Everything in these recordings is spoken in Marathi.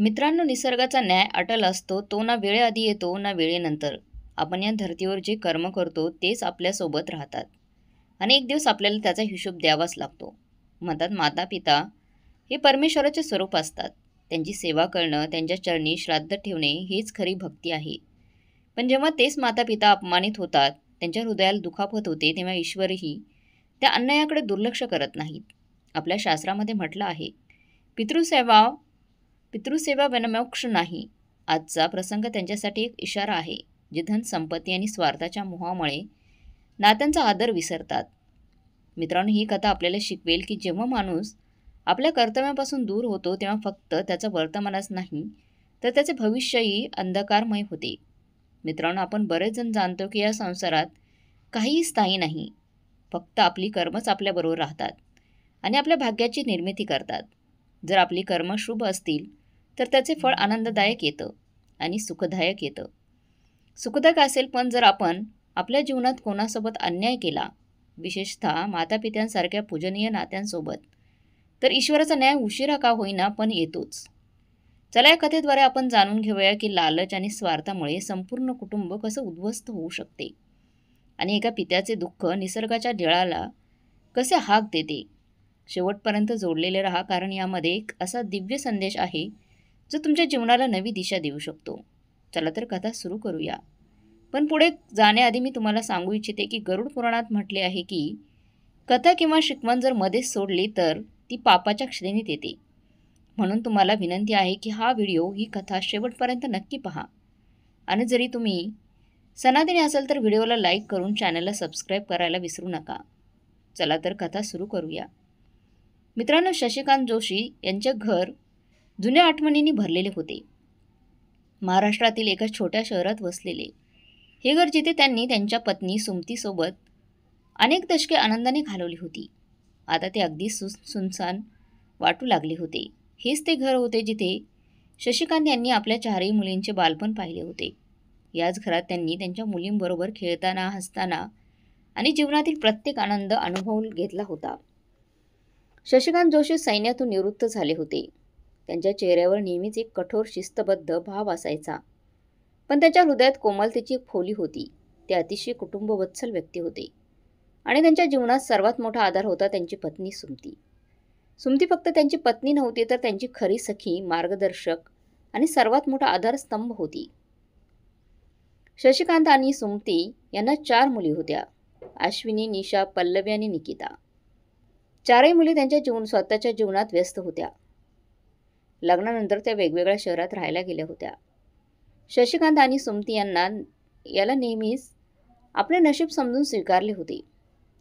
मित्रांनो, निसर्गाचा न्याय अटल असतो. तो ना वेळेआधी येतो ना वेळेनंतर. आपण या धर्तीवर जे कर्म करतो तेच आपल्यासोबत राहतात आणि एक दिवस आपल्याला त्याचा हिशोब द्यावाच लागतो. म्हणतात माता पिता हे परमेश्वराचे स्वरूप असतात. त्यांची सेवा करणं, त्यांच्या चरणी श्राद्ध ठेवणे हेच खरी भक्ती आहे. पण जेव्हा तेच माता पिता अपमानित होतात, त्यांच्या हृदयाला दुखापत होते, तेव्हा ईश्वरही त्या अन्यायाकडे दुर्लक्ष करत नाहीत. आपल्या शास्त्रामध्ये म्हटलं आहे, पितृसेवा पितृसेवा वनमोक्ष नाही. आजचा प्रसंग त्यांच्यासाठी एक इशारा आहे, जे धन संपत्ती आणि स्वार्थाच्या मोहामुळे नात्यांचा आदर विसरतात. मित्रांनो, ही कथा आपल्याला शिकवेल की जेव्हा माणूस आपल्या कर्तव्यापासून दूर होतो, तेव्हा फक्त त्याचं वर्तमानच नाही, तर त्याचे भविष्यही अंधकारमय होते. मित्रांनो, आपण बरेच जण जाणतो की या संसारात काहीही स्थायी नाही. फक्त आपली कर्मच आपल्याबरोबर राहतात आणि आपल्या भाग्याची निर्मिती करतात. जर आपली कर्म शुभ असतील तर त्याचे फळ आनंददायक येतं आणि सुखदायक येतं. सुखदायक असेल, पण जर आपण आपल्या जीवनात कोणासोबत अन्याय केला, विशेषतः मातापित्यांसारख्या पूजनीय नात्यांसोबत, तर ईश्वराचा न्याय उशिरा का होईना पण येतोच. चला, या कथेद्वारे आपण जाणून घेऊया की लालच आणि स्वार्थामुळे संपूर्ण कुटुंब कसं उद्ध्वस्त होऊ शकते आणि एका पित्याचे दुःख निसर्गाच्या जळाला कसे हाक देते. शेवटपर्यंत जोडलेले राहा, कारण यामध्ये एक असा दिव्य संदेश आहे जो तुमच्या जीवनाला नवी दिशा देऊ शकतो. चला तर कथा सुरू करूया. पण पुढे जाण्याआधी मी तुम्हाला सांगू इच्छिते की गरुड पुराणात म्हटले आहे की कथा किंवा शिकवण जर मध्येच सोडली तर ती पापाच्या श्रेणीत येते. म्हणून तुम्हाला विनंती आहे की हा व्हिडिओ, ही कथा शेवटपर्यंत नक्की पहा. आणि जरी तुम्ही सनातनी असाल तर व्हिडिओला लाईक करून चॅनलला सबस्क्राईब करायला विसरू नका. चला तर कथा सुरू करूया. मित्रांनो, शशिकांत जोशी यांचे घर जुन्या आठवणींनी भरलेले होते. महाराष्ट्रातील एका छोट्या शहरात वसलेले हे घर, जिथे त्यांनी त्यांच्या पत्नी सुमतीसोबत अनेक दशके आनंदाने घालवली होती, आता ते अगदी सुनसान वाटू लागले होते. हेच ते घर होते जिथे शशिकांत यांनी आपल्या चारही मुलींचे बालपण पाहिले होते. याच घरात त्यांनी त्यांच्या मुलींबरोबर खेळताना, हसताना आणि जीवनातील प्रत्येक आनंद अनुभव घेतला होता. शशिकांत जोशी सैन्यातून निवृत्त झाले होते. त्यांच्या चेहऱ्यावर नेहमीच एक कठोर शिस्तबद्ध भाव असायचा, पण त्यांच्या हृदयात कोमलतेची एक खोली होती. ते अतिशय कुटुंबवत्सल व्यक्ती होते आणि त्यांच्या जीवनात सर्वात मोठा आधार होता त्यांची पत्नी सुमती. सुमती फक्त त्यांची पत्नी नव्हती, तर त्यांची खरी सखी, मार्गदर्शक आणि सर्वात मोठा आधारस्तंभ होती. शशिकांत आणि सुमती यांना 4 मुली होत्या: अश्विनी, निशा, पल्लवी आणि निकिता. चारही मुली त्यांच्या स्वतःच्या जीवनात व्यस्त होत्या. लग्नानंतर त्या वेगवेगळ्या शहरात राहायला गेल्या होत्या. शशिकांत आणि सुमती याला नेहमीच आपले नशीब समजून स्वीकारले होते.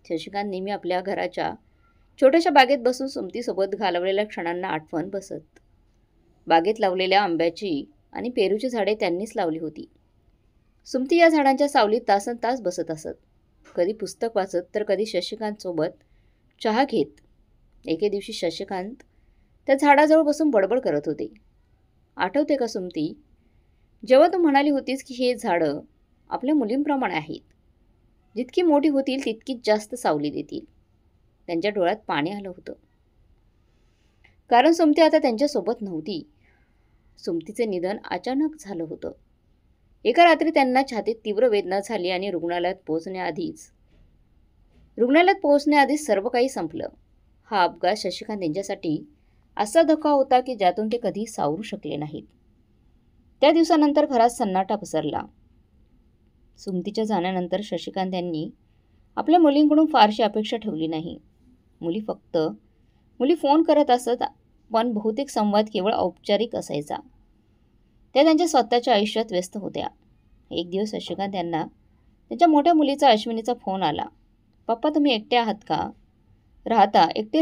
शशिकांत नेहमी आपल्या घराच्या छोट्याशा बागेत बसून सुमतीसोबत घालवलेल्या क्षणांना आठवण बसत. बागेत लावलेल्या आंब्याची आणि पेरूची झाडे त्यांनीच लावली होती. सुमती या झाडांच्या सावलीत तासनतास बसत असत, कधी पुस्तक वाचत तर कधी शशिकांतसोबत चहा घेत. एके दिवशी शशिकांत त्या झाडाजवळ बसून बडबड करत होते. आठवते का सुमती, जेव्हा तू म्हणाली होतीस की हे झाडं आपल्या मुलींप्रमाणे आहेत, जितकी मोठी होतील तितकीच जास्त सावली देतील. त्यांच्या डोळ्यात पाणी आलं होतं, कारण सुमती आता त्यांच्यासोबत नव्हती. सुमतीचे निधन अचानक झालं होतं. एका रात्री त्यांना छातीत तीव्र वेदना झाली आणि रुग्णालयात पोहोचण्याआधीच सर्व काही संपलं. हा अपघात शशिकांत यांच्यासाठी असा धक्का होता की ज्यातून ते कधी सावरू शकले नाहीत. त्या दिवसानंतर घरात सन्नाटा पसरला. सुमतीच्या जाण्यानंतर शशिकांत यांनी आपल्या मुलींकडून फारशी अपेक्षा ठेवली नाही. मुली फोन करत असत, पण बहुतेक संवाद केवळ औपचारिक असायचा. त्या त्यांच्या स्वतःच्या आयुष्यात व्यस्त होत्या. एक दिवस शशिकांत यांना त्यांच्या मोठ्या मुलीचा, अश्विनीचा फोन आला. पप्पा, तुम्ही एकटे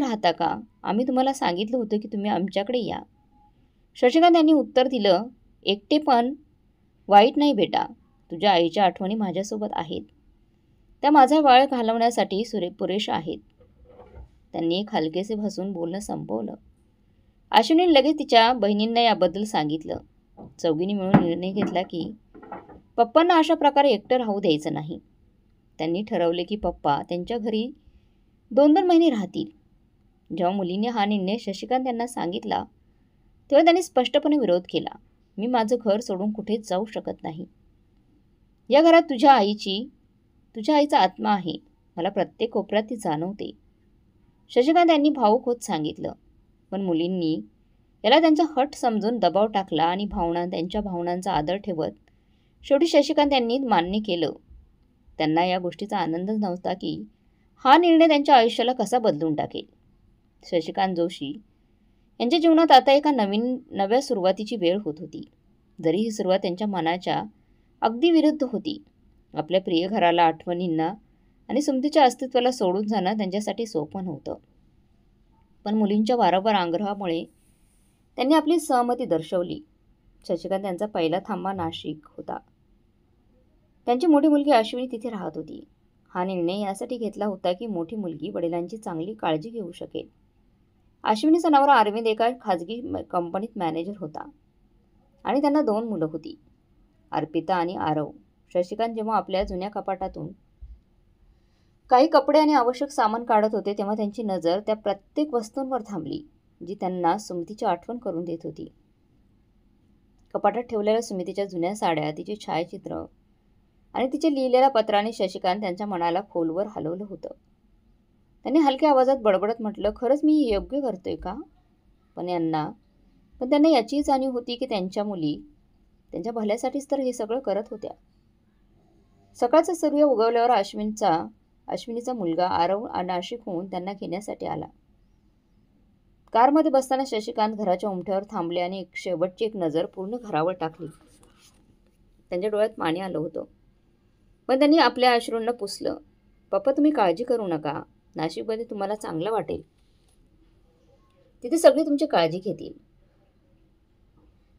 राहता का? आम्ही तुम्हाला सांगितलं होतं की तुम्ही आमच्याकडे या. शशिकांत यांनी उत्तर दिलं, एकटे पण वाईट नाही बेटा. तुझ्या आईच्या आठवणी माझ्यासोबत आहेत. त्या माझा वेळ घालवण्यासाठी पुरेशा आहेत. त्यांनी एक हलकेसे हसून बोलणं संपवलं. अश्विनीने लगेच तिच्या बहिणींना याबद्दल सांगितलं. चौघींनी मिळून निर्णय घेतला की पप्पांना अशा प्रकारे एकटं राहू द्यायचं नाही. त्यांनी ठरवले की पप्पा त्यांच्या घरी 2-2 महिने राहतील. जेव्हा मुलींनी हा निर्णय शशिकांत यांना सांगितला, तेव्हा त्यांनी स्पष्टपणे विरोध केला. मी माझं घर सोडून कुठेच जाऊ शकत नाही. या घरात तुझ्या आईचा आत्मा आहे. मला प्रत्येक कोपऱ्यात ती जाणवते. शशिकांत यांनी भावूक होत सांगितलं. पण मुलींनी याला त्यांचा हट समजून दबाव टाकला आणि त्यांच्या भावनांचा आदर ठेवत शेवटी शशिकांत यांनी मान्य केलं. त्यांना या गोष्टीचा आनंदच नव्हता की हा निर्णय त्यांच्या आयुष्याला कसा बदलून टाकेल. शशिकांत जोशी यांच्या जीवनात आता एका नव्या सुरुवातीची वेळ होत होती. जरी ही सुरुवात त्यांच्या मनाच्या अगदी विरुद्ध होती. आपल्या प्रिय घराला, आठवणींना आणि सुमतीच्या अस्तित्वाला सोडून जाणं त्यांच्यासाठी सोपं नव्हतं. पण मुलींच्या वारंवार आग्रहामुळे त्यांनी आपली सहमती दर्शवली. शशिकांत यांचा पहिला थांबा नाशिक होता. त्यांची मोठी मुलगी अश्विनी तिथे राहत होती. हा निर्णय यासाठी घेतला होता की मोठी मुलगी वडिलांची चांगली काळजी घेऊ शकेल. अश्विनीचा नवरा अरविंद एका खाजगी कंपनीत मॅनेजर होता आणि त्यांना 2 मुलं होती, अर्पिता आणि आरव. शशिकांत जेव्हा आपल्या जुन्या कपाटातून काही कपडे आणि आवश्यक सामान काढत होते तेव्हा त्यांची नजर त्या प्रत्येक वस्तूंवर थांबली जी त्यांना सुमतीची आठवण करून देत होती. कपाटात ठेवलेल्या सुमितीच्या जुन्या साड्या, तिचे छायाचित्र आणि तिचे लिहिलेल्या पत्राने शशिकांत त्यांच्या मनाला खोलवर हलवलं होतं. त्यांनी हलक्या आवाजात बडबडत म्हटलं, खरंच मी योग्य करतोय का? पण त्यांना याची जाणीव होती की त्यांच्या मुली त्यांच्या भल्यासाठीच तर हे सगळं करत होत्या. सकाळचा सूर्य उगवल्यावर अश्विनीचा मुलगा आरव नाशिकहून त्यांना घेण्यासाठी आला. कारमध्ये बसताना शशिकांत घराच्या उमट्यावर थांबले आणि शेवटची एक नजर पूर्ण घरावर टाकली. त्यांच्या डोळ्यात पाणी आलं होतं, पण त्यांनी आपल्या अश्रूंना पुसलं. पप्पा, तुम्ही काळजी करू नका. नाशिकमध्ये तुम्हाला चांगलं वाटेल. तिथे सगळे तुमची काळजी घेतील.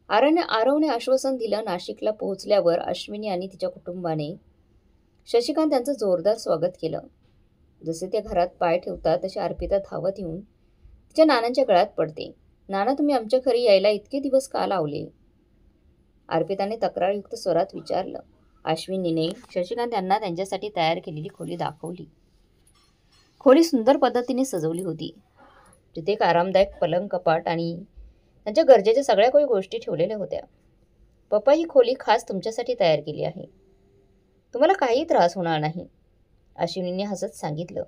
आरवने आश्वासन दिलं. नाशिकला पोहोचल्यावर अश्विनी आणि तिच्या कुटुंबाने शशिकांत यांचं जोरदार स्वागत केलं. जसे ते घरात पाय ठेवतात तशी अर्पिता धावत येऊन तिच्या नानांच्या गळ्यात पडते. नाना, तुम्ही आमच्या घरी यायला इतके दिवस का लावले? अर्पिताने तक्रारयुक्त स्वरात विचारलं. अश्विनीने शशिकांत यांना त्यांच्यासाठी तयार केलेली खोली दाखवली. खोली सुंदर पद्धतीने सजवली होती. तिथे एक आरामदायक पलंग, कपाट आणि त्यांच्या गरजेच्या सगळ्या काही गोष्टी ठेवलेल्या होत्या. पप्पा, ही खोली खास तुमच्यासाठी तयार केली आहे. तुम्हाला काही त्रास होणार नाही, अश्विनीने हसत सांगितलं.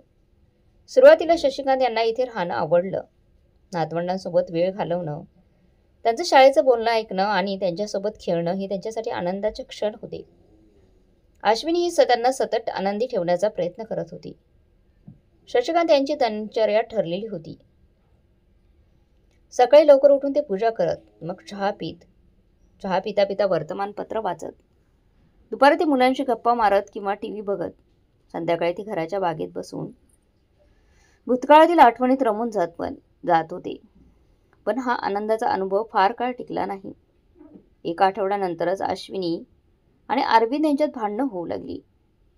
सुरुवातीला शशिकांत यांना इथे राहणं आवडलं. नातवंडांसोबत वेळ घालवणं, त्यांचं शाळेचं बोलणं ऐकणं आणि त्यांच्यासोबत खेळणं हे त्यांच्यासाठी आनंदाचे क्षण होते. अश्विनी ही त्यांना सतत आनंदी ठेवण्याचा प्रयत्न करत होती. शशिकांत यांची दिनचर्या ठरलेली होती. सकाळी लवकर उठून ते पूजा करत, मग चहा पिता पिता वर्तमानपत्र वाचत, दुपारी ते मुलांशी गप्पा मारत किंवा टीव्ही बघत, संध्याकाळी ती घराच्या बागेत बसून भूतकाळातील आठवणीत रमून जात होते. पण हा आनंदाचा अनुभव फार काळ टिकला नाही. एका आठवड्यानंतरच अश्विनी आणि अरविंद यांच्यात भांडणं होऊ लागली.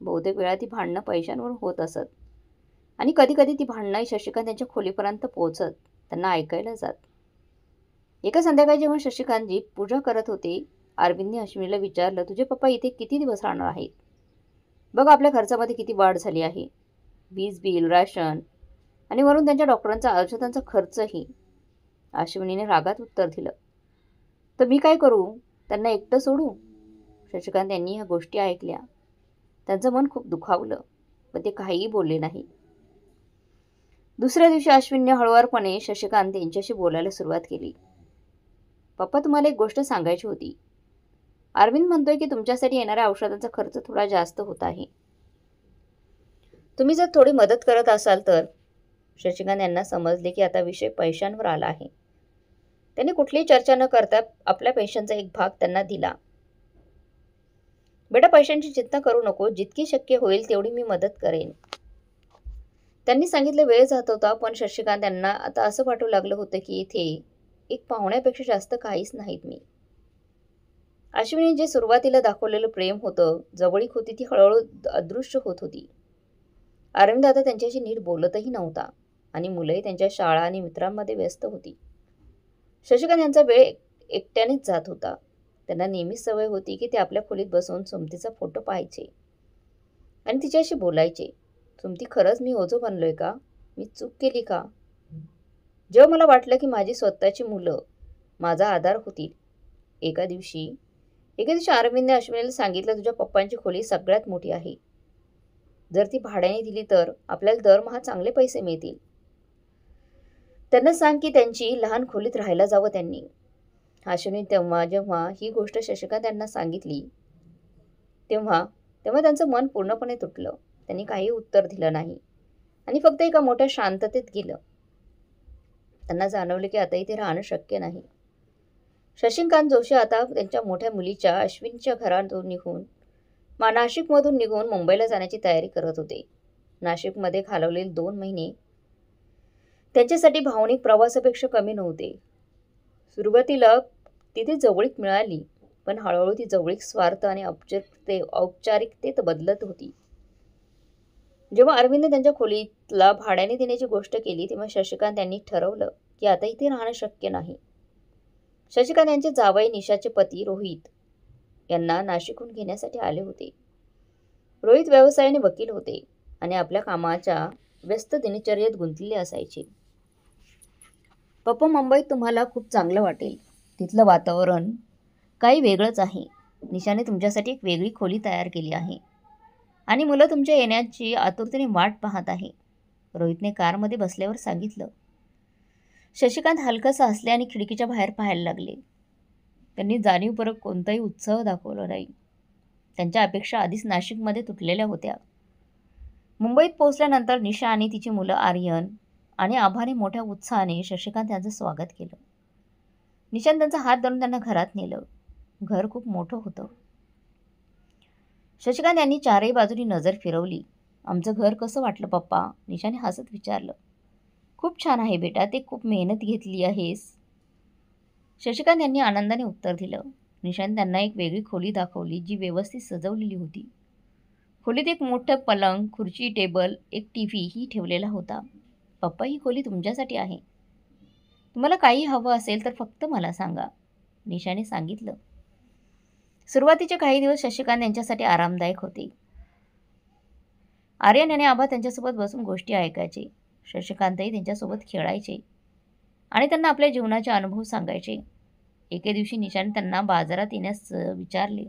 बहुतेक वेळा ती भांडणं पैशांवरून होत असत आणि कधी ती भांडणं शशिकांत यांच्या खोलीपर्यंत पोहोचत त्यांना ऐकायला जात. एका संध्याकाळी जेव्हा शशिकांतजी पूजा करत होते, अरविंदने अश्विनीला विचारलं, तुझे पप्पा इथे किती दिवस राहणार आहेत? बघ, आपल्या खर्चामध्ये किती वाढ झाली आहे. वीज बिल, राशन आणि वरून त्यांच्या डॉक्टरांचा औषधांचा खर्चही. अश्विनीने रागात उत्तर दिलं. तर मी काय करू? त्यांना एकटं सोडू? शशिकांत यांनी ह्या गोष्टी ऐकल्या. त्यांचं मन खूप दुखावलं, पण ते काहीही बोलले नाही. दुसऱ्या दिवशी अश्विनीने हळुवारपणे शशिकांत यांच्याशी बोलायला सुरुवात केली. पप्पा, तुम्हाला एक गोष्ट सांगायची होती. अरविंद म्हणतोय की तुमच्यासाठी येणाऱ्या औषधांचा खर्च थोडा जास्त होत आहे. तुम्ही जर थोडी मदत करत असाल तर. शशिकांत यांना समजले की आता विषय पैशांवर आला आहे. त्यांनी कुठलीही चर्चा न करता आपल्या पैशांचा एक भाग त्यांना दिला. बेटा, पैशांची चिंता करू नको. जितकी शक्य होईल तेवढी मी मदत करेन. त्यांनी सांगितलं. वेळ जात होता, पण शशिकांत यांना आता असं वाटू लागलं होतं की इथे एक पाहुण्यापेक्षा जास्त काहीच नाहीत मी. अश्विनी जे सुरुवातीला दाखवलेलं प्रेम होतं, जवळीक होती, ती हळूहळू अदृश्य होत होती. अरविंद आता त्यांच्याशी नीट बोलतही नव्हता आणि मुलंही त्यांच्या शाळा आणि मित्रांमध्ये व्यस्त होती. शशिकांत यांचा वेळ एकट्यानेच जात होता. त्यांना नेहमीच सवय होती की ते आपल्या खोलीत बसून सुमतीचा फोटो पाहायचे आणि तिच्याशी बोलायचे. सुमती, खरंच मी ओझं बनलोय का? मी चूक केली का? जेव्हा मला वाटलं की माझी स्वतःची मुलं माझा आधार होतील. एके दिवशी अरविंदने अश्विनीला सांगितलं, तुझ्या पप्पांची खोली सगळ्यात मोठी आहे. जर ती भाड्याने दिली तर आपल्याला दरमहा चांगले पैसे मिळतील. त्यांना सांग की त्यांची लहान खोलीत राहायला जावं त्यांनी. अश्विनी जेव्हा ही गोष्ट शशिकांत यांना सांगितली तेव्हा तेव्हा त्यांचं मन पूर्णपणे तुटलं. त्यांनी काही उत्तर दिलं नाही आणि फक्त एका मोठ्या शांततेत गेलं. त्यांना जाणवलं की आता इथे राहणं शक्य नाही. शशिकांत जोशी आता त्यांच्या मोठ्या मुलीच्या अश्विनीच्या घरातून नाशिकमधून निघून मुंबईला जाण्याची तयारी करत होते. नाशिकमध्ये घालवलेले 2 महिने त्यांच्यासाठी भावनिक प्रवासापेक्षा कमी नव्हते. सुरुवातीला तिथे जवळीक मिळाली, पण हळूहळू ती जवळीक स्वार्थ आणि औपचारिकतेत बदलत होती. जेव्हा अरविंद त्यांच्या खोलीला भाड्याने देण्याची गोष्ट केली तेव्हा शशिकांत यांनी ठरवलं की आता इथे राहणं शक्य नाही. शशिकांत यांचे जावई निशाचे पती रोहित यांना नाशिकहून घेण्यासाठी आले होते. रोहित व्यवसायाने वकील होते आणि आपल्या कामाच्या व्यस्त दिनचर्येत गुंतलेले असायचे. पप्पा, मुंबईत तुम्हाला खूप चांगलं वाटेल. तिथलं वातावरण काही वेगळंच आहे. निशाने तुमच्यासाठी एक वेगळी खोली तयार केली आहे आणि मुलं तुमच्या येण्याची आतुरतेने वाट पाहत आहे, रोहितने कारमध्ये बसल्यावर सांगितलं. शशिकांत हलकंसं हसले आणि खिडकीच्या बाहेर पाहायला लागले. त्यांनी जाणीवपूर्वक कोणताही उत्साह दाखवला नाही. त्यांच्या अपेक्षा आधीच नाशिकमध्ये तुटलेल्या होत्या. मुंबईत पोहोचल्यानंतर निशा आणि तिची मुलं आर्यन आणि आभाने मोठ्या उत्साहाने शशिकांत यांचं स्वागत केलं. निशाने त्यांचा हात धरून त्यांना घरात नेलं. घर खूप मोठं होतं. शशिकांत यांनी चारही बाजूनी नजर फिरवली. आमचं घर कसं वाटलं पप्पा? निशाने हसत विचारलं. खूप छान आहे बेटा, ते खूप मेहनत घेतली आहेस. शशिकांत यांनी आनंदाने उत्तर दिलं. निशाने त्यांना एक वेगळी खोली दाखवली जी व्यवस्थित सजवलेली होती. खोलीत एक मोठं पलंग, खुर्ची, टेबल, एक टीव्ही ही ठेवलेला होता. पप्पा, ही खोली तुमच्यासाठी आहे. तुम्हाला काही हवं असेल तर फक्त मला सांगा, निशाने सांगितलं. सुरुवातीचे काही दिवस शशिकांत यांच्यासाठी आरामदायक होते. आर्यन आणि आभा त्यांच्यासोबत बसून गोष्टी ऐकायचे. शशिकांतही त्यांच्यासोबत खेळायचे आणि त्यांना आपल्या जीवनाचे अनुभव सांगायचे. एके दिवशी निशाने त्यांना बाजारात येण्यास विचारले.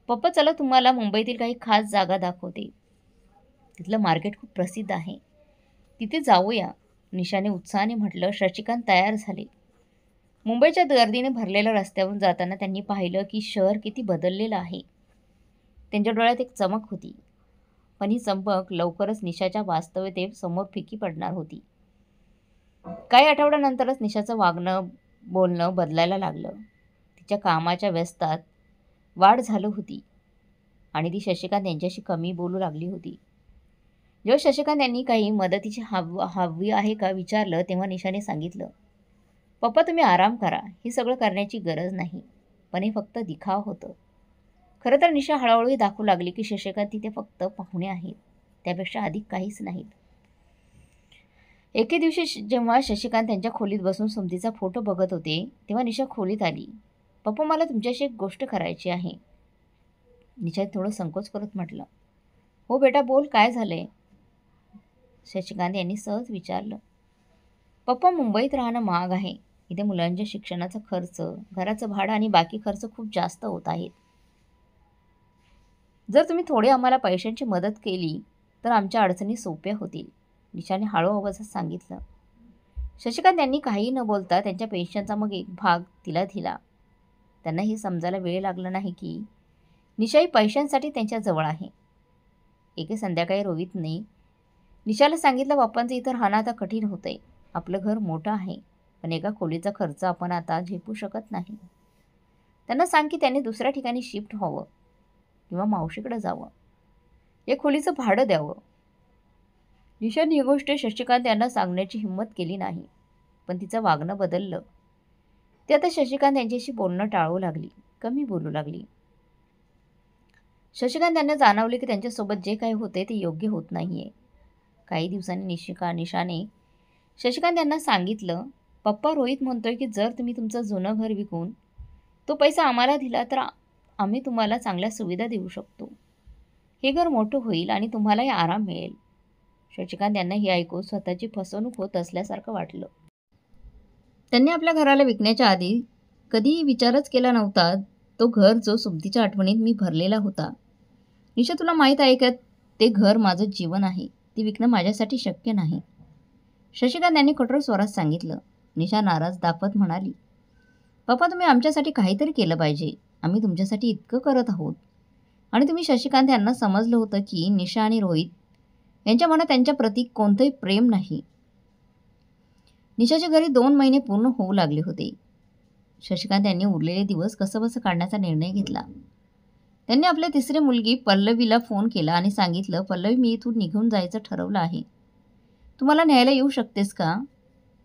पप्पा, चला तुम्हाला मुंबईतील काही खास जागा दाखवते. तिथलं मार्केट खूप प्रसिद्ध आहे, तिथे जाऊया, निशाने उत्साहाने म्हटलं. शशिकांत तयार झाले. मुंबईच्या गर्दीने भरलेल्या रस्त्यावरून जाताना त्यांनी पाहिलं की शहर किती बदललेलं आहे. त्यांच्या डोळ्यात एक चमक होती, पण ही चमक लवकरच निशाच्या वास्तवतेसमोर फिकी पडणार होती. काही आठवड्यानंतरच निशाचं वागणं बोलणं बदलायला लागलं. तिच्या कामाच्या व्यस्तात वाढ झाली होती आणि ती शशिकांत यांच्याशी कमी बोलू लागली होती. जेव्हा शशिकांत यांनी काही मदतीची हवी आहे का विचारलं तेव्हा निशाने सांगितलं. पप्पा, तुम्ही आराम करा, हे सगळं करण्याची गरज नाही, पण हे फक्त दिखाव होतं. खरं तर निशा हळूहळू दाखवू लागली की शशिकांत तिथे फक्त पाहुणे आहेत, त्यापेक्षा अधिक काहीच नाहीत. एके दिवशी जेव्हा शशिकांत त्यांच्या खोलीत बसून सुमतीचा फोटो बघत होते तेव्हा निशा खोलीत आली. पप्पा, मला तुमच्याशी एक गोष्ट करायची आहे, निशा थोडं संकोच करत म्हटलं. हो बेटा, बोल, काय झालंय? शशिकांत यांनी सहज विचारलं. पप्पा, मुंबईत राहणं महाग आहे. इथे मुलांच्या शिक्षणाचा खर्च, घराचं भाडं आणि बाकी खर्च खूप जास्त होत आहेत. जर तुम्ही थोडी आम्हाला पैशांची मदत केली तर आमच्या अडचणी सोप्या होतील, निशाने हळू आवाजात सांगितलं. शशिकांत यांनी काही न बोलता त्यांच्या पेन्शनचा मग एक भाग तिला दिला. त्यांना हे समजायला वेळ लागला नाही की निशाही पैशांसाठी त्यांच्याजवळ आहे. एके संध्याकाळी रोहितने निशाला सांगितलं, पप्पांचं इथं राहणं आता कठीण होतंय. आपलं घर मोठं आहे, पण एका खोलीचा खर्च आपण आता झेपू शकत नाही. त्यांना सांग की त्यांनी दुसऱ्या ठिकाणी शिफ्ट व्हावं किंवा मावशीकडे जावं, या खोलीचं भाडं द्यावं. निशाने ही गोष्ट शशिकांत यांना सांगण्याची हिंमत केली नाही, पण तिचं वागणं बदललं. ती आता शशिकांत यांच्याशी बोलणं टाळू लागली, कमी बोलू लागली. शशिकांत यांना जाणवले की त्यांच्यासोबत जे काही होते ते योग्य होत नाहीये. काही दिवसांनी निशाने शशिकांत यांना सांगितलं, पप्पा, रोहित म्हणतोय की जर तुम्ही तुमचं जुनं घर विकून तो पैसा आम्हाला दिला तर आम्ही तुम्हाला चांगल्या सुविधा देऊ शकतो. हे घर मोठं होईल आणि तुम्हालाही आराम मिळेल. शशिकांत यांना हे ऐकून स्वतःची फसवणूक होत असल्यासारखं वाटलं. त्यांनी आपल्या घराला विकण्याच्या आधी कधीही विचारच केला नव्हता. तो घर जो सोबतीच्या आठवणीत मी भरलेला होता. निशा, तुला माहीत आहे का, ते घर माझं जीवन आहे. ते विकणं माझ्यासाठी शक्य नाही. शशिकांत यांनी कठोर स्वरात सांगितलं. निशा नाराज दाखवत म्हणाली, पप्पा, तुम्ही आमच्यासाठी काहीतरी केलं पाहिजे. आम्ही तुमच्यासाठी इतकं करत आहोत. आणि तुम्ही शशिकांत यांना समजलं होतं की निशा आणि रोहित यांच्या मनात त्यांच्या प्रती कोणतंही प्रेम नाही. निशाच्या घरी 2 महिने पूर्ण होऊ लागले होते. शशिकांत यांनी उरलेले दिवस कसंबसं काढण्याचा निर्णय घेतला. त्यांनी आपल्या तिसरी मुलगी पल्लवीला फोन केला आणि सांगितलं, पल्लवी, मी इथून निघून जायचं ठरवलं आहे. तुम्हाला न्यायला येऊ शकतेस का?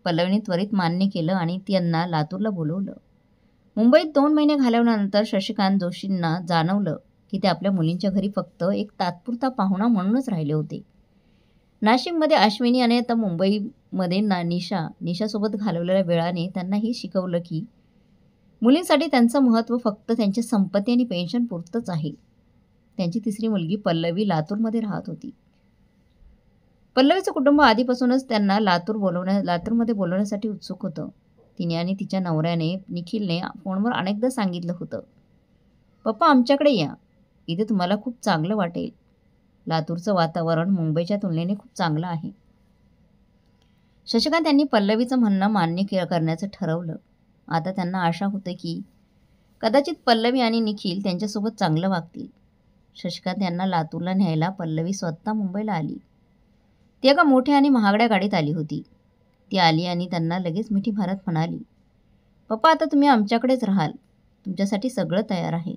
पल्लवीने त्वरित मान्य केलं आणि त्यांना लातूरला बोलवलं. मुंबईत 2 महिने घालवल्यानंतर शशिकांत जोशींना जाणवलं की ते आपल्या मुलींच्या घरी फक्त एक तात्पुरता पाहुणा म्हणूनच राहिले होते. नाशिकमध्ये अश्विनी आणि आता मुंबईमध्ये निशासोबत घालवलेल्या वेळाने त्यांना हे शिकवलं की मुलींसाठी त्यांचं महत्त्व फक्त त्यांची संपत्ती आणि पेन्शन पुरतंच आहे. त्यांची तिसरी मुलगी पल्लवी लातूरमध्ये राहत होती. पल्लवीचं कुटुंब आधीपासूनच त्यांना लातूरमध्ये बोलवण्यासाठी उत्सुक होतं. तिने आणि तिच्या नवऱ्याने निखिलने फोनवर अनेकदा सांगितलं होतं, पप्पा, आमच्याकडे या. इथे तुम्हाला खूप चांगलं वाटेल. लातूरचं वातावरण मुंबईच्या तुलनेने खूप चांगलं आहे. शशिकांत यांनी पल्लवीचं म्हणणं मान्य करण्याचं ठरवलं. आता त्यांना आशा होती की कदाचित पल्लवी आणि निखिल त्यांच्यासोबत चांगलं वागतील. शशिकांत यांना लातूरला न्यायला पल्लवी स्वतः मुंबईला आली. ती एका मोठ्या आणि महागड्या गाडीत आली होती. ती आली आणि त्यांना लगेच मिठी मारत म्हणाली, पप्पा, आता तुम्ही आमच्याकडेच राहाल. तुमच्यासाठी सगळं तयार आहे.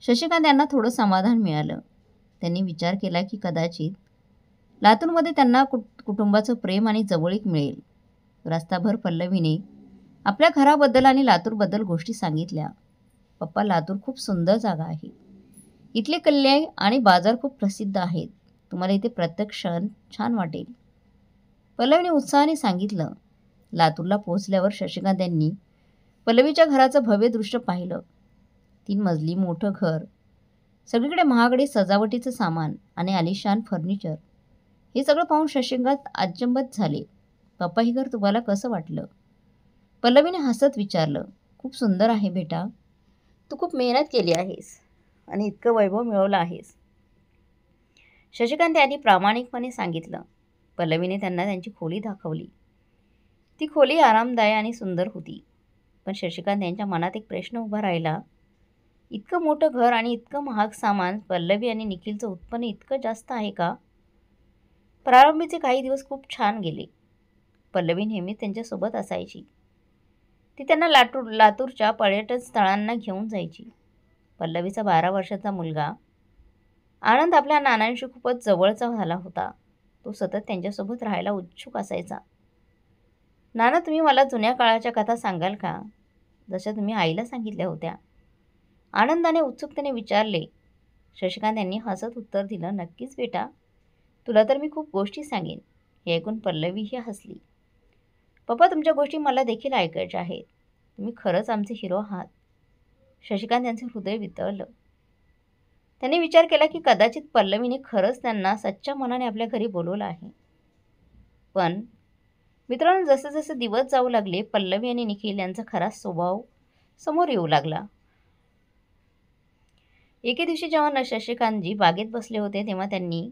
शशिकांत यांना थोडं समाधान मिळालं. त्यांनी विचार केला की कदाचित लातूरमध्ये त्यांना कुटुंबाचं प्रेम आणि जवळीक मिळेल. रस्ताभर पल्लवीने आपल्या घराबद्दल आणि लातूरबद्दल गोष्टी सांगितल्या. पप्पा, लातूर खूप सुंदर जागा आहे. इथले किल्ले आणि बाजार खूप प्रसिद्ध आहेत. तुम्हाला इथे प्रत्येक क्षण छान वाटेल. पल्लवीने उत्साहाने सांगितलं. लातूरला पोहोचल्यावर शशिकांत यांनी पल्लवीच्या घराचं भव्य दृश्य पाहिलं. 3 मजली मोठं घर, सगळीकडे महागडे सजावटीचं सामान आणि आलिशान फर्निचर. हे सगळं पाहून शशिकांत अचंबित झाले. पप्पा, हे घर तुम्हाला कसं वाटलं? पल्लवीने हसत विचारलं. खूप सुंदर आहे बेटा. तू खूप मेहनत केली आहेस आणि इतकं वैभव मिळवलं आहेस. शशिकांत यांनी प्रामाणिकपणे सांगितलं. पल्लवीने त्यांना त्यांची खोली दाखवली. ती खोली आरामदायक आणि सुंदर होती. पण शशिकांत यांच्या मनात एक प्रश्न उभा राहिला. इतकं मोठं घर आणि इतकं महाग सामान, पल्लवी आणि निखिलचं उत्पन्न इतकं जास्त आहे का? प्रारंभीचे काही दिवस खूप छान गेले. पल्लवी नेहमी त्यांच्यासोबत असायची. ती त्यांना लातूरच्या पर्यटन स्थळांना घेऊन जायची. पल्लवीचा 12 वर्षाचा मुलगा आनंद आपल्या नानांशी खूपच जवळचा झाला होता. तो सतत त्यांच्यासोबत राहायला उत्सुक असायचा. नाना, तुम्ही मला जुन्या काळाच्या कथा सांगाल का, जशा तुम्ही आईला सांगितल्या होत्या? आनंदाने उत्सुकतेने विचारले. शशिकांत यांनी हसत उत्तर दिलं, नक्कीच बेटा, तुला तर मी खूप गोष्टी सांगेन. हे ऐकून पल्लवीही हसली. पप्पा, तुमच्या गोष्टी मला देखील ऐकायच्या आहेत. तुम्ही खरंच आमचे हिरो आहात. शशिकांत यांचे हृदय वितळलं. त्यांनी विचार केला की कदाचित पल्लवीने खरंच त्यांना सच्च्या मनाने आपल्या घरी बोलवलं आहे. पण मित्रांनो, जसे जसे दिवस जाऊ लागले, पल्लवी आणि निखिल यांचा खरा स्वभाव समोर येऊ लागला. एके दिवशी जेव्हा शशिकांतजी बागेत बसले होते, तेव्हा त्यांनी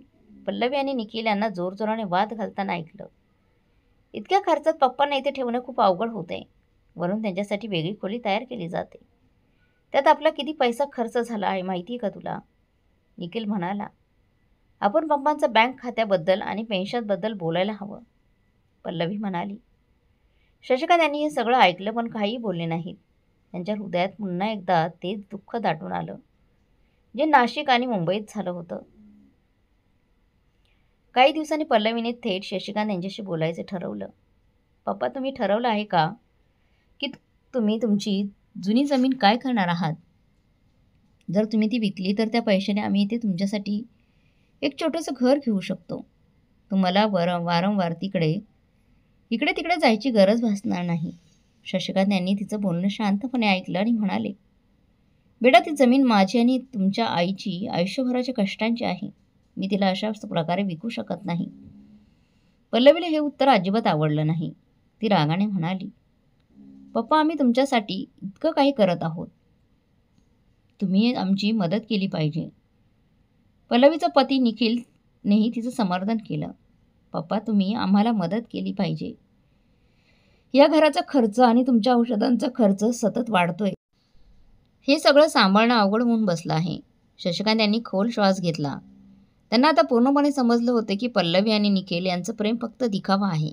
पल्लवी आणि निखिल यांना जोरजोराने वाद घालताना ऐकलं. इतक्या खर्चात पप्पांना इथे ठेवणं खूप अवघड होतंय. वरून त्यांच्यासाठी वेगळी खोली तयार केली जाते. त्यात आपला किती पैसा खर्च झाला आहे माहिती आहे का तुला? निखिल म्हणाला. आपण पप्पांच्या बँक खात्याबद्दल आणि पेन्शनबद्दल बोलायला हवं, पल्लवी म्हणाली. शशिकांत यांनी हे सगळं ऐकलं पण काहीही बोलले नाहीत. त्यांच्या हृदयात पुन्हा एकदा तेच दुःख दाटून आलं, जे नाशिक आणि मुंबईत झालं होतं. काही दिवसांनी पल्लवीने थेट शशिकांत यांच्याशी बोलायचं ठरवलं. पप्पा, तुम्ही ठरवलं आहे का की तुम्ही तुमची जुनी जमीन काय करणार आहात? जर तुम्ही ती विकली तर त्या पैशाने आम्ही इथे तुमच्यासाठी एक छोटंसं घर घेऊ शकतो. तुम्हाला वारंवार इकडे तिकडे जायची गरज भासणार नाही. शशिकांत यांनी तिचं बोलणं शांतपणे ऐकलं आणि म्हणाले, बेटा, ती जमीन माझी आणि तुमच्या आईची आयुष्यभराच्या कष्टांची आहे. मी तिला अशा प्रकारे विकू शकत नाही. पल्लवीला हे उत्तर अजिबात आवडलं नाही. ती रागाने म्हणाली, पप्पा, आम्ही तुमच्यासाठी इतकं काही करत आहोत. तुम्ही आमची मदत केली पाहिजे. पल्लवीचा पती निखिलनेही तिचं समर्थन केलं. पप्पा, तुम्ही आम्हाला मदत केली पाहिजे. या घराचा खर्च आणि तुमच्या औषधांचा खर्च सतत वाढतोय. हे सगळं सांभाळणं अवघड होऊन बसलं आहे. शशिकांत यांनी खोल श्वास घेतला. त्यांना आता पूर्णपणे समजलं होतं की पल्लवी आणि निखिल यांचं प्रेम फक्त दिखावा आहे.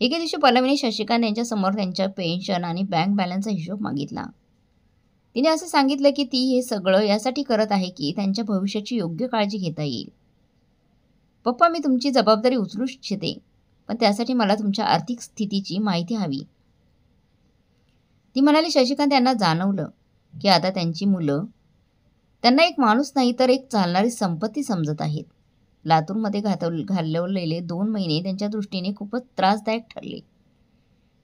एके दिवशी पल्लवीने शशिकांत यांच्यासमोर त्यांच्या पेन्शन आणि बँक बॅलन्सचा हिशोब मागितला. तिने असं सांगितलं की ती हे सगळं यासाठी करत आहे की त्यांच्या भविष्याची योग्य काळजी घेता येईल. पप्पा, मी तुमची जबाबदारी उचलू इच्छिते, पण त्यासाठी मला तुमच्या आर्थिक स्थितीची माहिती हवी. ती म्हणाली. शशिकांत यांना जाणवलं की आता त्यांची मुलं त्यांना एक माणूस नाही तर एक चालणारी संपत्ती समजत आहेत. लातूरमध्ये घालवलेले 2 महिने त्यांच्या दृष्टीने खूपच त्रासदायक ठरले.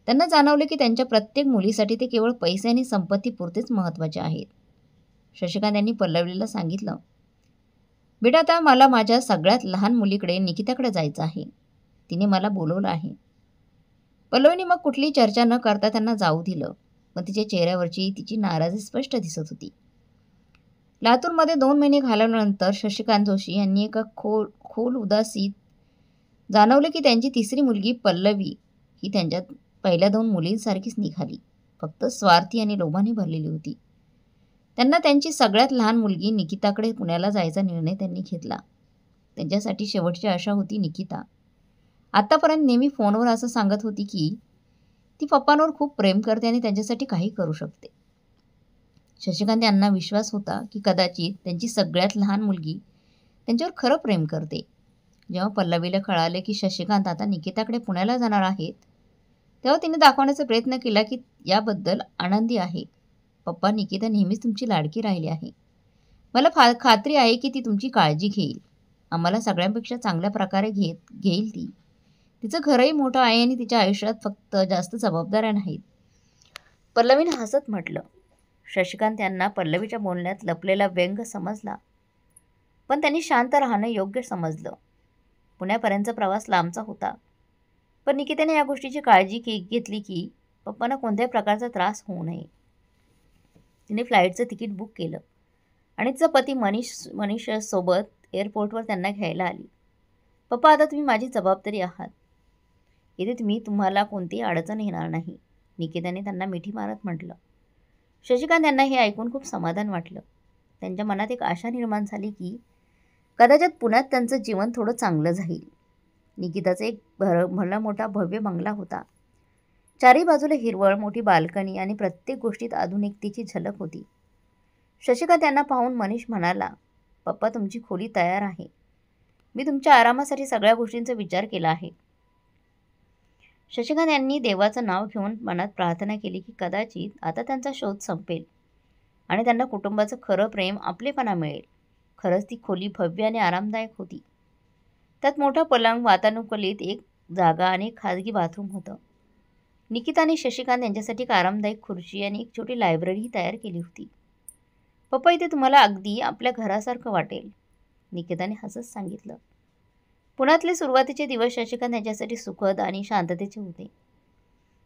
त्यांना जाणवले की त्यांच्या प्रत्येक मुलीसाठी ते केवळ पैसे आणि संपत्तीपुरतेच महत्त्वाचे आहेत. शशिकांत यांनी पल्लवीला सांगितलं, बेटा, आता मला माझ्या सगळ्यात लहान मुलीकडे निकिताकडे जायचं आहे. तिने मला बोलवलं आहे. पल्लवीने मग कुठलीही चर्चा न करता त्यांना जाऊ दिलं. पण तिच्या चेहऱ्यावरची तिची नाराजी स्पष्ट दिसत होती. लातूरमध्ये 2 महिने घालवल्यानंतर शशिकांत जोशी यांनी एका खोल उदासीत जाणवले की त्यांची तिसरी मुलगी पल्लवी ही त्यांच्या पहिल्या 2 मुलींसारखीच निघाली. फक्त स्वार्थी आणि लोभाने भरलेली होती. त्यांना त्यांची सगळ्यात लहान मुलगी निकिताकडे पुण्याला जायचा निर्णय त्यांनी घेतला. त्यांच्यासाठी शेवटची आशा होती निकिता. आत्तापर्यंत नेहमी फोनवर असं सांगत होती की ती पप्पांवर खूप प्रेम करते आणि त्यांच्यासाठी काही करू शकते. शशिकांत यांना विश्वास होता की कदाचित त्यांची सगळ्यात लहान मुलगी त्यांच्यावर खरं प्रेम करते. जेव्हा पल्लवीला कळाले की शशिकांत आता निकिताकडे पुण्याला जाणार आहेत, तेव्हा तिने दाखवण्याचा प्रयत्न केला की याबद्दल आनंदी आहे. पप्पा, निकिता नेहमीच तुमची लाडकी राहिली आहे. मला खात्री आहे की ती तुमची काळजी घेईल. आम्हाला सगळ्यांपेक्षा चांगल्या प्रकारे घेईल ती. तिचं घरही मोठं आहे आणि तिच्या आयुष्यात फक्त जास्त जबाबदाऱ्या नाहीत. पल्लवीने हसत म्हटलं. शशिकांत यांना पल्लवीच्या बोलण्यात लपलेला व्यंग समजला, पण त्यांनी शांत राहणं योग्य समजलं. पुण्यापर्यंतचा प्रवास लांबचा होता, पण निकिताने या गोष्टीची काळजी घेतली की पप्पांना कोणत्याही प्रकारचा त्रास होऊ नये. तिने फ्लाईटचं तिकीट बुक केलं आणि तिचा पती मनीषसोबत एअरपोर्टवर त्यांना घ्यायला आली. पप्पा, आता तुम्ही माझी जबाबदारी आहात. इथे तुम्हाला कोणतीही अडचण येणार नाही, निकिताने त्यांना मिठी मारत म्हटलं. शशिकांत यांना हे ऐकून खूप समाधान वाटलं. त्यांच्या मनात एक आशा निर्माण झाली की कदाचित पुण्यात त्यांचं जीवन थोडं चांगलं जाईल. निकिताचा एक भला मोठा भव्य बंगला होता. चारी बाजूला हिरवळ, मोठी बाल्कनी आणि प्रत्येक गोष्टीत आधुनिकतेची झलक होती. शशिकांत यांना पाहून मनीष म्हणाला, पप्पा, तुमची खोली तयार आहे. मी तुमच्या आरामासाठी सगळ्या गोष्टींचा विचार केला आहे. शशिकांत यांनी देवाचं नाव घेऊन मनात प्रार्थना केली की कदाचित आता त्यांचा शोध संपेल आणि त्यांना कुटुंबाचं खरं प्रेम, आपलेपणा मिळेल. खरंच ती खोली भव्य आणि आरामदायक होती. त्यात मोठा पलंग, वातानुकूलित एक जागा आणि एक खाजगी बाथरूम होतं. निकिता आणि शशिकांत यांच्यासाठी एक आरामदायक खुर्ची आणि एक छोटी लायब्ररीही तयार केली होती. पप्पा, इथे तुम्हाला अगदी आपल्या घरासारखं वाटेल, निकिताने हसत सांगितलं. पुण्यातले सुरुवातीचे दिवस शशिकांत यांच्यासाठी सुखद आणि शांततेचे होते.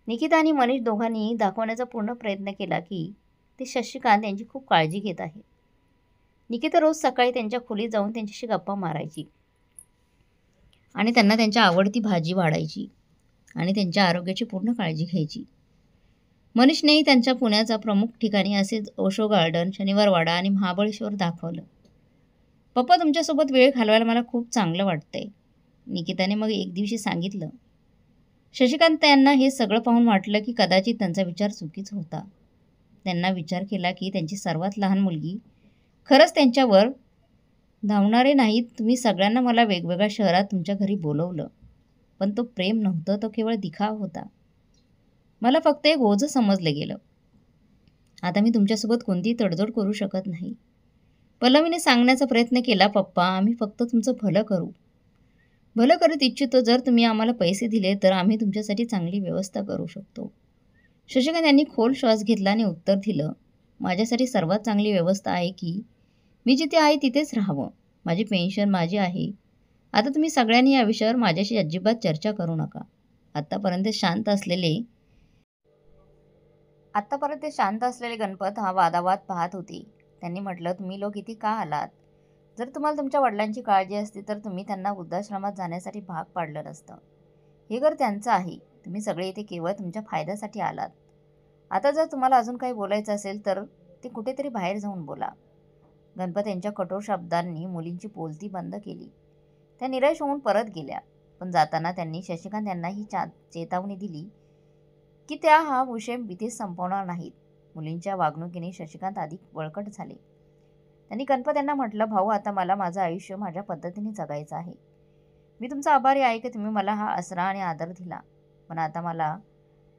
निकिता आणि मनीष दोघांनी दाखवण्याचा पूर्ण प्रयत्न केला की ते शशिकांत यांची खूप काळजी घेत आहे. निकिता रोज सकाळी त्यांच्या खोलीत जाऊन त्यांच्याशी गप्पा मारायची आणि त्यांना त्यांच्या आवडती भाजी वाढायची आणि त्यांच्या आरोग्याची पूर्ण काळजी घ्यायची. मनीषनेही त्यांच्या पुण्याच्या प्रमुख ठिकाणी असेच ओशो गार्डन, शनिवारवाडा आणि महाबळेश्वर दाखवलं. पप्पा, तुमच्यासोबत वेळ घालवायला मला खूप चांगलं वाटतंय, निकिताने मग एक दिवशी सांगितलं. शशिकांत यांना हे सगळं पाहून वाटलं की कदाचित त्यांचा विचार चुकीचा होता. त्यांना विचार केला की त्यांची सर्वात लहान मुलगी खरंच त्यांच्यावर धावणारे नाहीत. तुम्ही सगळ्यांना मला वेगवेगळ्या शहरात तुमच्या घरी बोलवलं, पण तो प्रेम नव्हतं, तो केवळ दिखावा होता. मला फक्त एक ओझं समजलं गेलं. आता मी तुमच्यासोबत कोणतीही तडजोड करू शकत नाही. पल्लवीने सांगण्याचा प्रयत्न केला, पप्पा, आम्ही फक्त तुमचं भलं करत इच्छितो. जर तुम्ही आम्हाला पैसे दिले तर आम्ही तुमच्यासाठी चांगली व्यवस्था करू शकतो. शशिकांत यांनी खोल श्वास घेतला आणि उत्तर दिलं, माझ्यासाठी सर्वात चांगली व्यवस्था आहे की मी जिथे आहे तिथेच राहावं. माझी पेन्शन माझी आहे. आता तुम्ही सगळ्यांनी या विषयावर माझ्याशी अजिबात चर्चा करू नका. आत्तापर्यंत शांत असलेले आत्तापर्यंत ते शांत असलेले गणपत हा वादावाद पाहत होते. त्यांनी म्हटलं, तुम्ही लोक इथे का आलात? जर तुम्हाला तुमच्या वडिलांची काळजी असती तर तुम्ही त्यांना वृद्धाश्रमात जाण्यासाठी भाग पाडलं नसतं. हे घर त्यांचं आहे. तुम्ही सगळे इथे केवळ तुमच्या फायद्यासाठी आलात. आता जर तुम्हाला अजून काही बोलायचं असेल तर ते कुठेतरी बाहेर जाऊन बोला. गणपत यांच्या कठोर शब्दांनी मुलींची बोलती बंद केली. त्या निराश होऊन परत गेल्या. पण जाताना त्यांनी शशिकांत यांना ही चेतावणी दिली की त्या हा विषय इथेच संपवणार नाहीत. मुलींच्या वागणुकीने शशिकांत अधिक बळकट झाले. त्यांनी गणपत यांना म्हटलं, भाऊ, आता मला माझं आयुष्य माझ्या पद्धतीने जगायचं आहे. मी तुमचा आभारी आहे की तुम्ही मला हा आसरा आणि आदर दिला. पण आता मला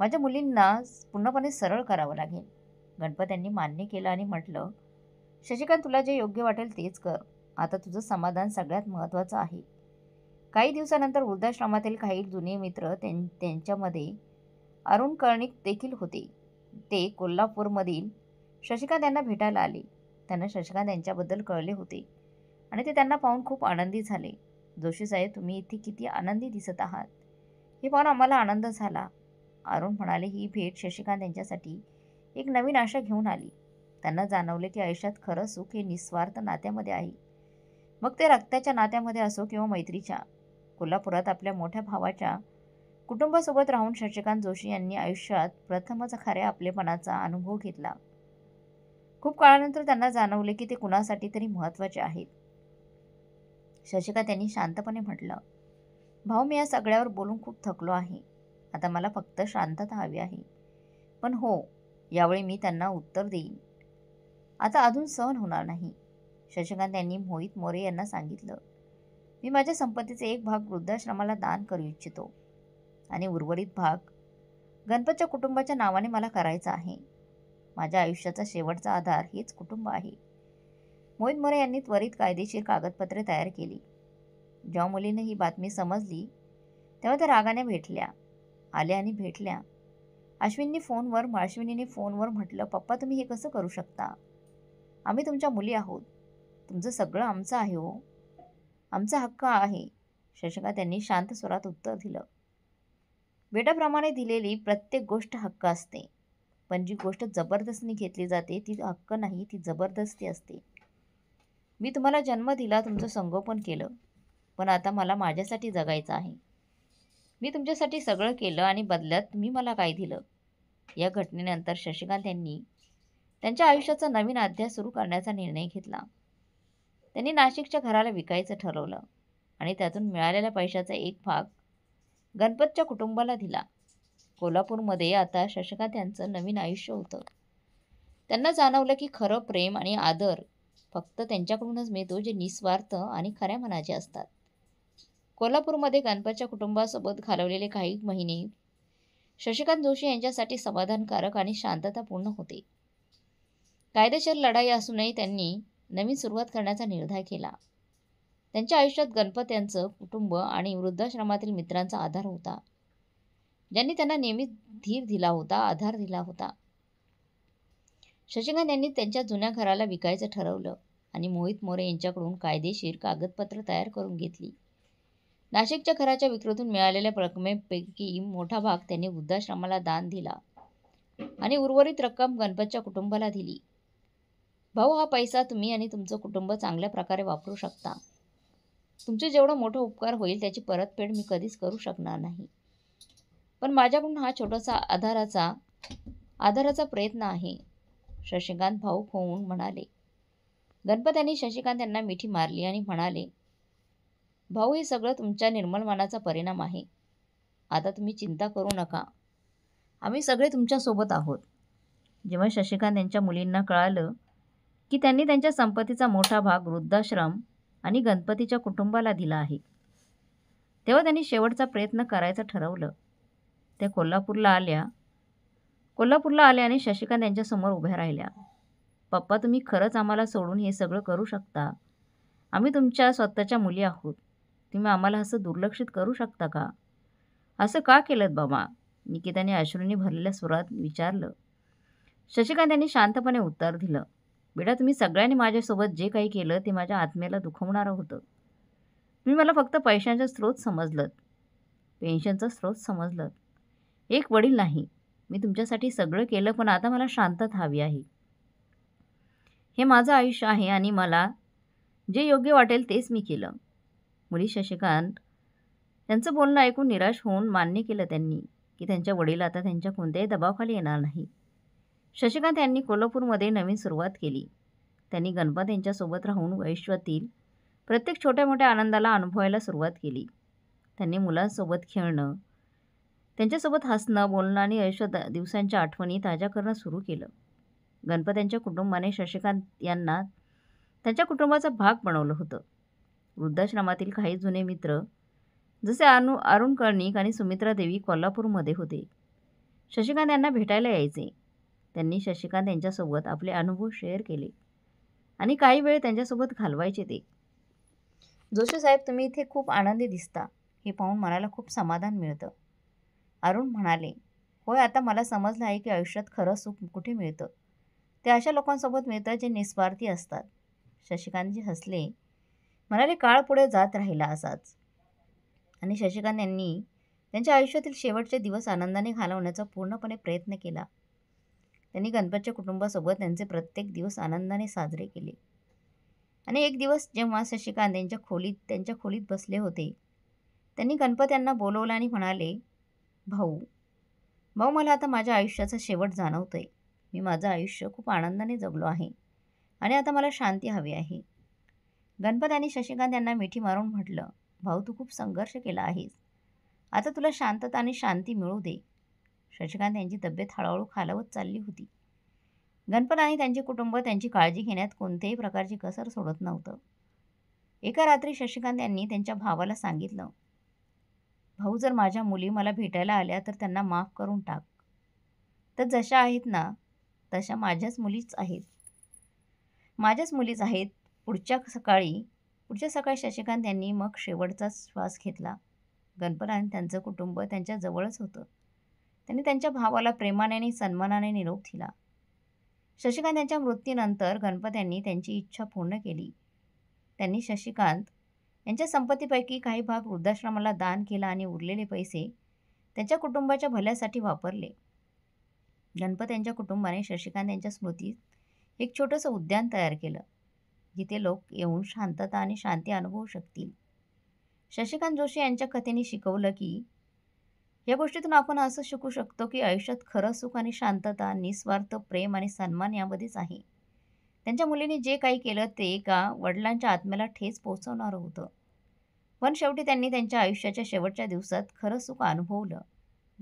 माझ्या मुलींना पूर्णपणे सरळ करावं लागेल. गणपत यांनी मान्य केलं आणि म्हटलं, शशिकांत, तुला जे योग्य वाटेल तेच कर. आता तुझं समाधान सगळ्यात महत्त्वाचं आहे. काही दिवसानंतर वृद्धाश्रमातील काही जुने मित्र त्यांच्यामध्ये अरुण कर्णिक देखील होते. ते कोल्हापूरमधील शशिकांत यांना भेटायला आले. त्यांना शशिकांत यांच्याबद्दल कळले होते आणि ते त्यांना पाहून खूप आनंदी झाले. जोशी साहेब, तुम्ही इथे किती आनंदी दिसत आहात. हे पाहून आम्हाला आनंद झाला. अरुण म्हणाले, ही भेट शशिकांत यांच्यासाठी एक नवीन आशा घेऊन आली. त्यांना जाणवले की आयुष्यात खरं सुख हे निस्वार्थ नात्यामध्ये आहे. मग ते रक्ताच्या नात्यामध्ये असो किंवा मैत्रीच्या. कोल्हापुरात आपल्या मोठ्या भावाच्या कुटुंबासोबत राहून शशिकांत जोशी यांनी आयुष्यात प्रथमच खऱ्या आपलेपणाचा अनुभव घेतला. खूप काळानंतर त्यांना जाणवले की ते कुणासाठी तरी महत्त्वाचे आहेत. शशिकांत यांनी शांतपणे म्हटलं, भाऊ, मी या सगळ्यावर बोलून खूप थकलो आहे. आता मला फक्त शांतता हवी आहे. पण हो, यावेळी मी त्यांना उत्तर देईन. आता अजून सहन होणार नाही. शशिकांत यांनी मोहित मोरे यांना सांगितलं, मी माझ्या संपत्तीचे एक भाग वृद्धाश्रमाला दान करू इच्छितो आणि उर्वरित भाग गणपतच्या कुटुंबाच्या नावाने मला करायचा आहे. माझ्या आयुष्याचा शेवटचा आधार हेच कुटुंब आहे. मोहित मोरे यांनी त्वरित कायदेशीर कागदपत्रे तयार केली. जेव्हा मुलीने ही बातमी समजली तेव्हा त्या रागाने आल्या आणि भेटल्या. अश्विनीने फोनवर म्हटलं, पप्पा, तुम्ही हे कसं करू शकता? आम्ही तुमच्या मुली आहोत. तुमचं सगळं आमचं आहे हो. आमचा हक्क आहे. शशिकांत यांनी शांत स्वरात उत्तर दिलं, बेटाप्रमाणे दिलेली प्रत्येक गोष्ट हक्क असते. पण जी गोष्ट जबरदस्तीने घेतली जाते ती हक्क नाही, ती जबरदस्ती असते. मी तुम्हाला जन्म दिला, तुमचं संगोपन केलं. पण आता मला माझ्यासाठी जगायचं आहे. मी तुमच्यासाठी सगळं केलं आणि बदल्यात तुम्ही मला काय दिलं? या घटनेनंतर शशिकांत यांनी त्यांच्या आयुष्याचा नवीन अध्याय सुरू करण्याचा निर्णय घेतला. त्यांनी नाशिकच्या घराला विकायचं ठरवलं आणि त्यातून मिळालेल्या पैशाचा एक भाग गणपतच्या कुटुंबाला दिला. कोल्हापूरमध्ये आता शशिकांत यांचं नवीन आयुष्य होतं. त्यांना जाणवलं की खरं प्रेम आणि आदर फक्त त्यांच्याकडूनच मिळतो जे निस्वार्थ आणि खऱ्या मनाचे असतात. कोल्हापूरमध्ये गणपतच्या कुटुंबासोबत घालवलेले काही महिने शशिकांत जोशी यांच्यासाठी समाधानकारक आणि शांततापूर्ण होते. कायदेशीर लढाई असूनही त्यांनी नवीन सुरुवात करण्याचा निर्धार केला. त्यांच्या आयुष्यात गणपत यांचं कुटुंब आणि वृद्धाश्रमातील मित्रांचा आधार होता, ज्यांनी त्यांना नेहमी धीर दिला होता, आधार दिला होता. शशिकांत यांनी त्यांच्या जुन्या घराला विकायचं ठरवलं आणि मोहित मोरे यांच्याकडून कायदेशीर कागदपत्र तयार करून घेतली. नाशिकच्या घराच्या विक्रीतून मिळालेल्या रकमेपैकी मोठा भाग त्यांनी वृद्धाश्रमाला दान दिला आणि उर्वरित रक्कम गणपतच्या कुटुंबाला दिली. भाऊ, हा पैसा तुम्ही आणि तुमचं कुटुंब चांगल्या प्रकारे वापरू शकता. तुमचे जेवढं मोठं उपकार होईल त्याची परतफेड मी कधीच करू शकणार नाही. पण माझ्याकडून हा छोटासा आधाराचा प्रयत्न आहे. शशिकांत भाऊक होऊन म्हणाले. गणपत यांनी शशिकांत यांना मिठी मारली आणि म्हणाले, भाऊ, हे सगळं तुमच्या निर्मल मनाचा परिणाम आहे. आता तुम्ही चिंता करू नका. आम्ही सगळे तुमच्यासोबत आहोत. जेव्हा शशिकांत यांच्या मुलींना कळालं की त्यांनी त्यांच्या संपत्तीचा मोठा भाग वृद्धाश्रम आणि गणपतीच्या कुटुंबाला दिला आहे, तेव्हा त्यांनी शेवटचा प्रयत्न करायचं ठरवलं. त्या कोल्हापूरला आल्या आणि शशिकांत यांच्यासमोर उभ्या राहिल्या. पप्पा, तुम्ही खरंच आम्हाला सोडून हे सगळं करू शकता? आम्ही तुमच्या स्वतःच्या मुली आहोत. तुम्ही आम्हाला असं दुर्लक्षित करू शकता का? असं का केलं बाबा? निकिताने अश्रूंनी भरलेल्या स्वरात विचारलं. शशिकांत यांनी शांतपणे उत्तर दिलं, बेटा, तुम्ही सगळ्यांनी माझ्यासोबत जे काही केलं ते माझ्या आत्मेला दुखवणारं होतं. तुम्ही मला फक्त पैशांचा स्रोत समजलत, पेन्शनचा स्रोत समजलत, एक वडील नाही. मी तुमच्यासाठी सगळं केलं, पण आता मला शांतता हवी आहे. हे माझं आयुष्य आहे आणि मला जे योग्य वाटेल तेच मी केलं. मुली शशिकांत त्यांचं बोलणं ऐकून निराश होऊन मान्य केलं त्यांनी, की त्यांच्या वडील आता त्यांच्या कोणत्याही दबावाखाली येणार नाही. शशिकांत यांनी कोल्हापूरमध्ये नवीन सुरुवात केली. त्यांनी गणपत यांच्यासोबत राहून आयुष्यातील प्रत्येक छोट्या-मोठ्या आनंदाला अनुभवायला सुरुवात केली. त्यांनी मुलांसोबत खेळणं, त्यांच्यासोबत हसणं, बोलणं आणि दिवसांच्या आठवणी ताज्या करणं सुरू केलं. गणपत यांच्या कुटुंबाने शशिकांत यांना त्यांच्या कुटुंबाचा भाग बनवलं होतं. वृद्धाश्रमातील काही जुने मित्र जसे अरुण कर्णिक आणि सुमित्रा देवी कोल्हापूरमध्ये होते. शशिकांत यांना भेटायला यायचे. त्यांनी शशिकांत यांच्यासोबत आपले अनुभव शेअर केले आणि काही वेळ त्यांच्यासोबत घालवायचे ते. जोशी साहेब, तुम्ही इथे खूप आनंदी दिसता. हे पाहून मनाला खूप समाधान मिळतं. अरुण म्हणाले, होय, आता मला समजलं आहे की आयुष्यात खरं सुख कुठे मिळतं. ते अशा लोकांसोबत मिळतं जे निस्वार्थी असतात. शशिकांतजी हसले, म्हणाले, काळ पुढे जात राहिला असाच. आणि शशिकांत यांनी त्यांच्या आयुष्यातील शेवटचे दिवस आनंदाने घालवण्याचा पूर्णपणे प्रयत्न केला. त्यांनी गणपतच्या कुटुंबासोबत त्यांचे प्रत्येक दिवस आनंदाने साजरे केले. आणि एक दिवस जेव्हा शशिकांत त्यांच्या खोलीत बसले होते, त्यांनी गणपत यांना बोलवलं आणि म्हणाले, भाऊ, मला आता माझ्या आयुष्याचा शेवट जाणवतोय. मी माझं आयुष्य खूप आनंदाने जगलो आहे आणि आता मला शांती हवी आहे. गणपत आणि शशिकांत यांना मिठी मारून म्हटलं, भाऊ, तू खूप संघर्ष केला आहेस. आता तुला शांतता आणि शांती मिळू दे. शशिकांत यांची तब्येत हळूहळू खालावत चालली होती. गणपत आणि त्यांचे कुटुंब त्यांची काळजी घेण्यात कोणत्याही प्रकारची कसर सोडत नव्हतं. एका रात्री शशिकांत यांनी त्यांच्या भावाला सांगितलं, भाऊ, जर माझ्या मुली मला भेटायला आल्या तर त्यांना माफ करून टाक. तर जशा आहेत ना तशा माझ्याच मुलीच आहेत. पुढच्या सकाळी शशिकांत यांनी मग शेवटचा श्वास घेतला. गणपत आणि त्यांचं कुटुंब त्यांच्या जवळच होतं. त्यांनी त्यांच्या भावाला प्रेमाने आणि सन्मानाने निरोप दिला. शशिकांत यांच्या मृत्यूनंतर गणपत यांनी त्यांची इच्छा पूर्ण केली. त्यांनी शशिकांत यांच्या संपत्तीपैकी काही भाग वृद्धाश्रमाला दान केला आणि उरलेले पैसे त्यांच्या कुटुंबाच्या भल्यासाठी वापरले. गणपत यांच्या कुटुंबाने शशिकांत यांच्या स्मृतीत एक छोटंसं उद्यान तयार केलं, जिथे लोक येऊन शांतता आणि शांती अनुभवू शकतील. शशिकांत जोशी यांच्या कथेने शिकवलं की या गोष्टीतून आपण असं शिकू शकतो की आयुष्यात खरं सुख आणि शांतता, निस्वार्थ प्रेम आणि सन्मान यामध्येच आहे. त्यांच्या मुलीने जे काही केलं ते एका वडिलांच्या आत्म्याला ठेच पोहोचवणारं होतं. पण शेवटी त्यांनी त्यांच्या आयुष्याच्या शेवटच्या दिवसात खरं सुख अनुभवलं.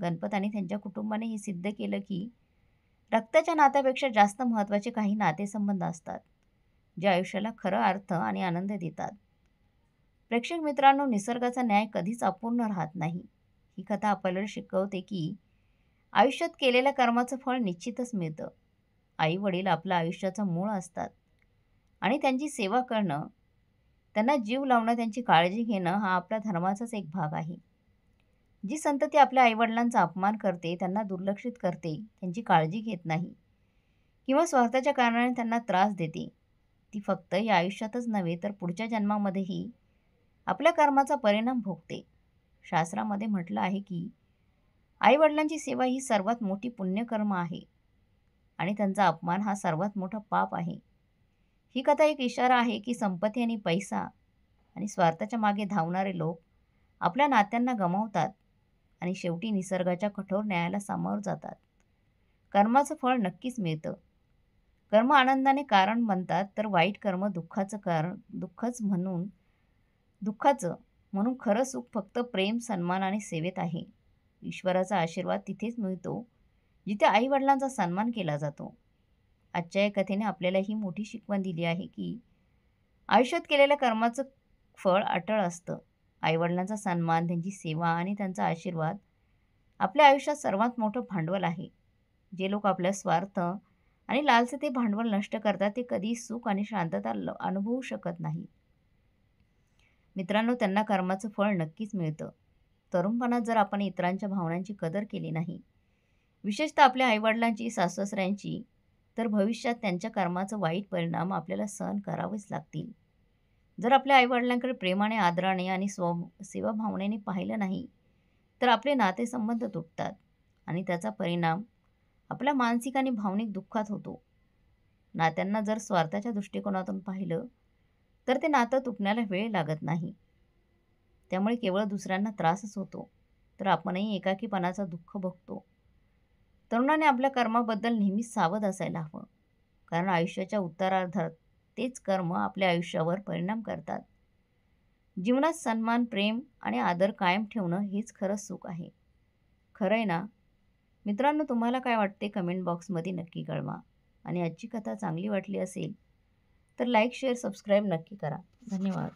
गणपत आणि त्यांच्या कुटुंबाने हे सिद्ध केलं की रक्ताच्या नात्यापेक्षा जास्त महत्त्वाचे काही नातेसंबंध असतात, जे आयुष्याला खरा अर्थ आणि आनंद देतात. प्रेक्षक मित्रांनो, निसर्गाचा न्याय कधीच अपूर्ण राहत नाही. ही कथा आपल्याला शिकवते की आयुष्यात केलेल्या कर्माचं फळ निश्चितच मिळतं. आई वडील आपलं आयुष्याचं मूळ असतात आणि त्यांची सेवा करणं, त्यांना जीव लावणं, त्यांची काळजी घेणं हा आपल्या धर्माचाच एक भाग आहे. जी संतती आपल्या आईवडिलांचा अपमान करते, त्यांना दुर्लक्षित करते, त्यांची काळजी घेत नाही किंवा स्वार्थाच्या कारणाने त्यांना त्रास देते, ती फक्त या आयुष्यातच नव्हे तर पुढच्या जन्मामध्येही आपल्या कर्माचा परिणाम भोगते. शास्त्रामध्ये म्हटलं आहे की आईवडिलांची सेवा ही सर्वात मोठी पुण्यकर्म आहे आणि त्यांचा अपमान हा सर्वात मोठा पाप आहे. ही कथा एक इशारा आहे की संपत्ती आणि पैसा आणि स्वार्थाच्या मागे धावणारे लोक आपल्या नात्यांना गमावतात आणि शेवटी निसर्गाच्या कठोर न्यायाला सामोरं जातात. कर्माचं फळ नक्कीच मिळतं. कर्म आनंदाने कारण बनतात, तर वाईट कर्म दुःखाचं म्हणून खरं सुख फक्त प्रेम, सन्मान आणि सेवेत आहे. ईश्वराचा आशीर्वाद तिथेच मिळतो जिथे आईवडिलांचा सन्मान केला जातो. आजच्या या कथेने आपल्याला ही मोठी शिकवण दिली आहे की आयुष्यात केलेल्या कर्माचं फळ अटळ असतं. आईवडिलांचा सन्मान, त्यांची सेवा आणि त्यांचा आशीर्वाद आपल्या आयुष्यात सर्वात मोठं भांडवल आहे. जे लोक आपल्या स्वार्थ आणि लालसेचे भांडवल नष्ट करतात ते कधी सुख आणि शांतता अनुभवू शकत नाही. मित्रांनो, त्यांना कर्माचं फळ नक्कीच मिळतं. तरुणपणात जर आपण इतरांच्या भावनांची कदर केली नाही, विशेषतः आपल्या आईवडिलांची, सासू-सासऱ्यांची, तर भविष्यात त्यांच्या कर्माचं वाईट परिणाम आपल्याला सहन करावेच लागतील. जर आपल्या आईवडिलांकडे प्रेमाने, आदराने आणि सेवाभावनेने पाहिलं नाही, तर आपले नातेसंबंध तुटतात आणि त्याचा परिणाम आपल्या मानसिक आणि भावनिक दुःखात होतो. नात्यांना जर स्वार्थाच्या दृष्टिकोनातून पाहिलं तर ते नातं तुटण्याला वेळ लागत नाही. त्यामुळे केवळ दुसऱ्यांना त्रासच होतो, तर आपणही एकाकीपणाचं दुःख भोगतो. तरुणाने आपल्या कर्माबद्दल नेहमीच सावध असायला हवं, कारण आयुष्याच्या उत्तरार्धात तेच कर्म आपल्या आयुष्यावर परिणाम करतात. जीवनात सन्मान, प्रेम आणि आदर कायम ठेवणं हेच खरं सुख आहे. खरं आहे ना? मित्रांनो, तुम्हाला काय वाटते कमेंट बॉक्समध्ये नक्की कळवा. आणि आजची कथा चांगली वाटली असेल तर लाईक, शेअर, सबस्क्राईब नक्की करा. धन्यवाद.